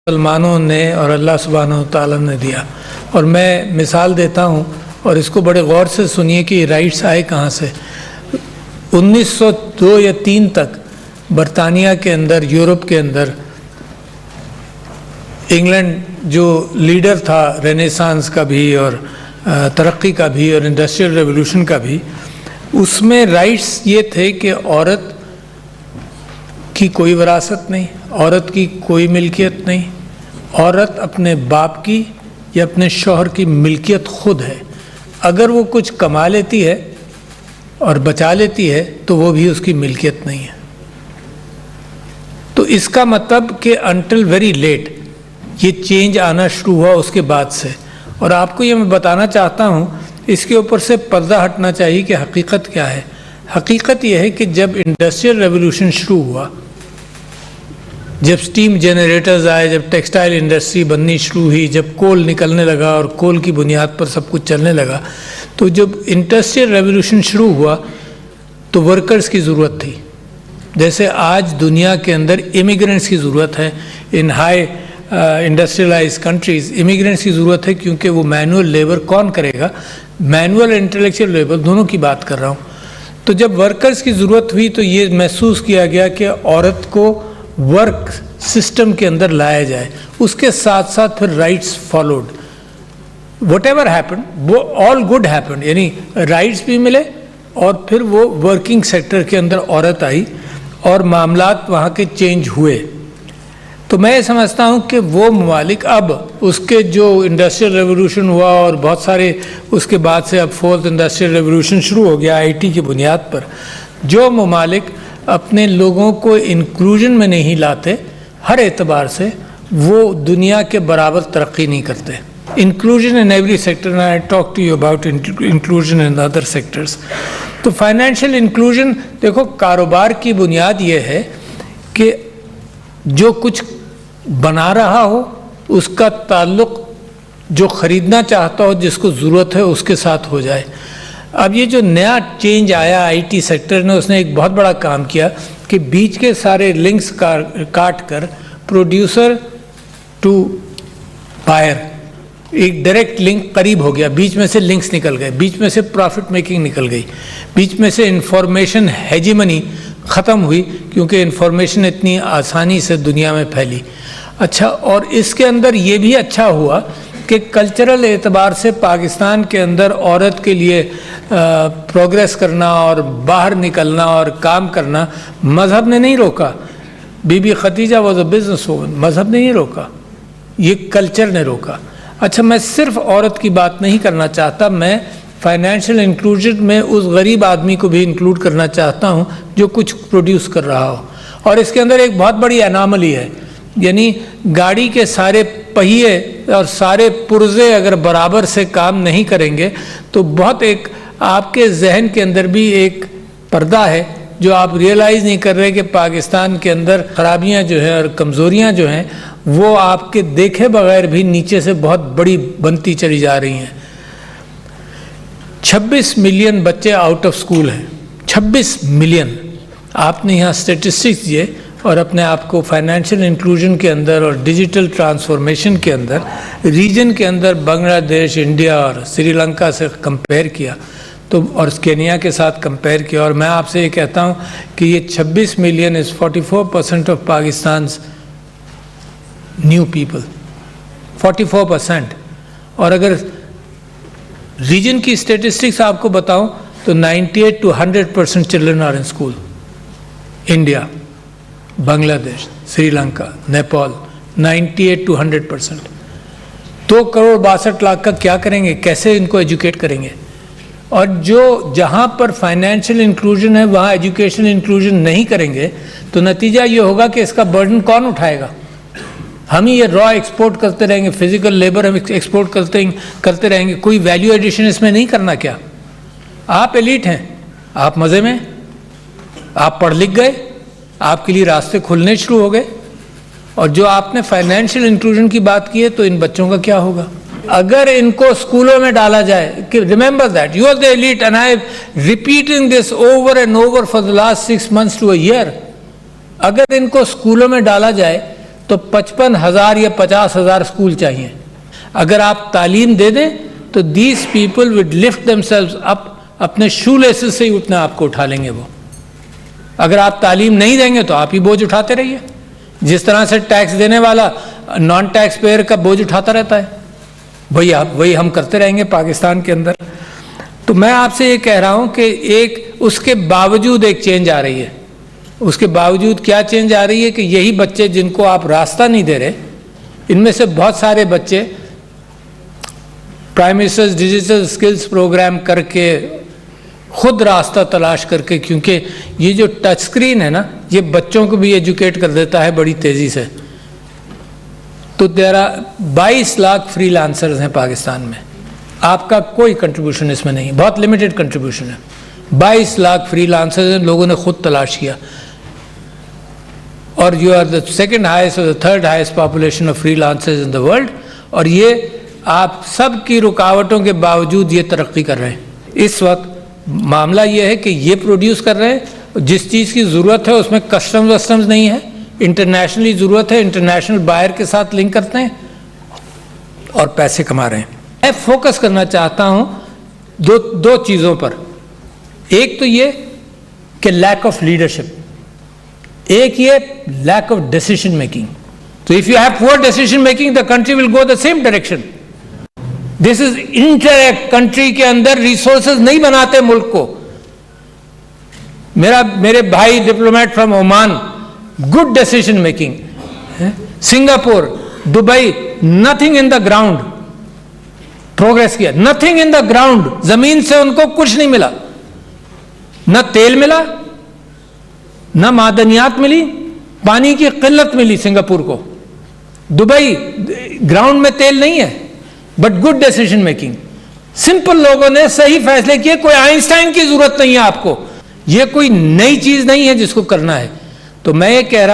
मुसलमानों ने और अल्लाह सुब्हानहू तआला ने दिया। और मैं मिसाल देता हूँ और इसको बड़े गौर से सुनिए कि राइट्स आए कहाँ से। 1902 या 3 तक बरतानिया के अंदर, यूरोप के अंदर, इंग्लैंड जो लीडर था रेनेसांस का भी और तरक्की का भी और इंडस्ट्रियल रेवोल्यूशन का भी, उसमें राइट्स ये थे कि औरत की कोई विरासत नहीं, औरत की कोई मिल्कियत नहीं, औरत अपने बाप की या अपने शौहर की मिल्कियत खुद है। अगर वो कुछ कमा लेती है और बचा लेती है तो वो भी उसकी मिल्कियत नहीं है। तो इसका मतलब कि अनटिल वेरी लेट ये चेंज आना शुरू हुआ उसके बाद से। और आपको ये मैं बताना चाहता हूँ, इसके ऊपर से पर्दा हटना चाहिए कि हकीकत क्या है। हकीकत यह है कि जब इंडस्ट्रियल रेवोल्यूशन शुरू हुआ, जब स्टीम जनरेटर्स आए, जब टेक्सटाइल इंडस्ट्री बननी शुरू हुई, जब कोल निकलने लगा और कोल की बुनियाद पर सब कुछ चलने लगा, तो जब इंडस्ट्रियल रेवोल्यूशन शुरू हुआ तो वर्कर्स की ज़रूरत थी। जैसे आज दुनिया के अंदर इमिग्रेंट्स की ज़रूरत है, इन हाई इंडस्ट्रियलाइज कंट्रीज़ इमिग्रेंट्स की ज़रूरत है, क्योंकि वो मैनुअल लेबर कौन करेगा, मैनुअल और इंटेलेक्चुअल लेबर दोनों की बात कर रहा हूँ। तो जब वर्कर्स की ज़रूरत हुई तो ये महसूस किया गया कि औरत को वर्क सिस्टम के अंदर लाया जाए। उसके साथ साथ फिर rights followed. What ever happen, वो ऑल गुड हैपन, यानी राइट्स भी मिले और फिर वो वर्किंग सेक्टर के अंदर औरत आई और मामलात वहाँ के चेंज हुए। तो मैं समझता हूँ कि वो ममालिक अब उसके जो इंडस्ट्रियल रेवोल्यूशन हुआ और बहुत सारे उसके बाद से अब फोर्थ इंडस्ट्रियल रेवोल्यूशन शुरू हो गया आईटी की बुनियाद पर, जो ममालिक अपने लोगों को इंक्लूजन में नहीं लाते हर एतबार से, वो दुनिया के बराबर तरक्की नहीं करते। Inclusion in every sector, I talk to you about inclusion in other sectors. तो फाइनेंशियल इंक्लूजन, देखो कारोबार की बुनियाद ये है कि जो कुछ बना रहा हो उसका ताल्लुक़ जो ख़रीदना चाहता हो, जिसको ज़रूरत है, उसके साथ हो जाए। अब ये जो नया चेंज आया आईटी सेक्टर ने, उसने एक बहुत बड़ा काम किया कि बीच के सारे लिंक्स काट कर प्रोड्यूसर टू बायर एक डायरेक्ट लिंक करीब हो गया। बीच में से लिंक्स निकल गए, बीच में से प्रॉफिट मेकिंग निकल गई, बीच में से इंफॉर्मेशन हेजिमनी ख़त्म हुई, क्योंकि इंफॉर्मेशन इतनी आसानी से दुनिया में फैली। अच्छा, और इसके अंदर ये भी अच्छा हुआ कि कल्चरल एतबार से पाकिस्तान के अंदर औरत के लिए प्रोग्रेस करना और बाहर निकलना और काम करना मज़हब ने नहीं रोका। Bibi Khadija was a business woman, मज़हब ने नहीं रोका, ये कल्चर ने रोका। अच्छा, मैं सिर्फ औरत की बात नहीं करना चाहता, मैं फाइनेंशियल इंक्लूजन में उस गरीब आदमी को भी इंक्लूड करना चाहता हूँ जो कुछ प्रोड्यूस कर रहा हो। और इसके अंदर एक बहुत बड़ी अनामली है, यानी गाड़ी के सारे पहिए और सारे पुर्जे अगर बराबर से काम नहीं करेंगे तो बहुत एक आपके जहन के अंदर भी एक पर्दा है जो आप रियलाइज़ नहीं कर रहे कि पाकिस्तान के अंदर खराबियां जो हैं और कमज़ोरियां जो हैं वो आपके देखे बगैर भी नीचे से बहुत बड़ी बनती चली जा रही हैं। 26 मिलियन बच्चे आउट ऑफ स्कूल हैं, 26 मिलियन। आपने यहाँ स्टेटिस्टिक्स दिए और अपने आप को फाइनेंशियल इंक्लूजन के अंदर और डिजिटल ट्रांसफॉर्मेशन के अंदर रीजन के अंदर बांग्लादेश, इंडिया और श्रीलंका से कंपेयर किया तो, और केनिया के साथ कंपेयर किया, और मैं आपसे ये कहता हूँ कि ये 26 million is 44% of Pakistan new people, 44%। और अगर रीजन की स्टेटिस्टिक्स आपको बताऊं तो 98 to 100% children are in school. India, Bangladesh, Sri Lanka, Nepal, 98 to 100%। 2,62,00,000 का क्या करेंगे, कैसे इनको एजुकेट करेंगे? और जो जहाँ पर फाइनेंशियल इंक्लूजन है वहाँ एजुकेशन इंक्लूजन नहीं करेंगे तो नतीजा ये होगा कि इसका बर्डन कौन उठाएगा? हम ही ये रॉ एक्सपोर्ट करते रहेंगे, फिजिकल लेबर हम एक्सपोर्ट करते रहेंगे, कोई वैल्यू एडिशन इसमें नहीं करना क्या? आप एलीट हैं, आप मज़े में, आप पढ़ लिख गए, आपके लिए रास्ते खुलने शुरू हो गए, और जो आपने फाइनेंशियल इंक्लूजन की बात की है तो इन बच्चों का क्या होगा? अगर इनको स्कूलों में डाला जाए कि remember that you are the elite and I am repeating this over and over for the last 6 months to a year, अगर इनको स्कूलों में डाला जाए तो 55,000 या 50,000 स्कूल चाहिए। अगर आप तालीम दे दें तो these people with lift themselves up, अपने शू लेसेस से ही अपने आप को उठा लेंगे वो। अगर आप तालीम नहीं देंगे तो आप ही बोझ उठाते रहिए, जिस तरह से टैक्स देने वाला नॉन टैक्स पेयर का बोझ उठाता रहता है, वही हम करते रहेंगे पाकिस्तान के अंदर। तो मैं आपसे ये कह रहा हूं कि एक उसके बावजूद एक चेंज आ रही है। उसके बावजूद क्या चेंज आ रही है कि यही बच्चे जिनको आप रास्ता नहीं दे रहे, इनमें से बहुत सारे बच्चे prime ministers digital skills program करके खुद रास्ता तलाश करके, क्योंकि ये जो टच स्क्रीन है ना, ये बच्चों को भी एजुकेट कर देता है बड़ी तेजी से। तो 22 लाख फ्रीलांसर्स हैं पाकिस्तान में, आपका कोई कंट्रीब्यूशन इसमें नहीं, बहुत लिमिटेड कंट्रीब्यूशन है। 22 लाख फ्रीलांसर्स हैं, लोगों ने खुद तलाश किया। और you are the second highest और the third highest population of freelancers in the world, और ये आप सब की रुकावटों के बावजूद ये तरक्की कर रहे हैं। इस वक्त मामला ये है कि ये प्रोड्यूस कर रहे हैं, जिस चीज़ की ज़रूरत है उसमें कस्टम्स नहीं है, इंटरनेशनली ज़रूरत है, इंटरनेशनल बायर के साथ लिंक करते हैं और पैसे कमा रहे हैं। मैं फोकस करना चाहता हूँ दो चीज़ों पर। एक तो ये कि लैक ऑफ लीडरशिप, एक ये लैक ऑफ डिसीजन मेकिंग। तो if you have poor decision making the country will go the same direction. This is interact, country के अंदर रिसोर्सेज नहीं बनाते मुल्क को। मेरे भाई diplomat from Oman, good decision making. Singapore, Dubai, nothing in the ground, progress किया, nothing in the ground, जमीन से उनको कुछ नहीं मिला, न तेल मिला, न मादनियात मिली, पानी की किल्लत मिली सिंगापुर को। दुबई ग्राउंड में तेल नहीं है, but good decision making, simple लोगों ने सही फैसले किए। कोई आइंस्टाइन की जरूरत नहीं है आपको, यह कोई नई चीज नहीं है जिसको करना है। तो मैं ये कह रहा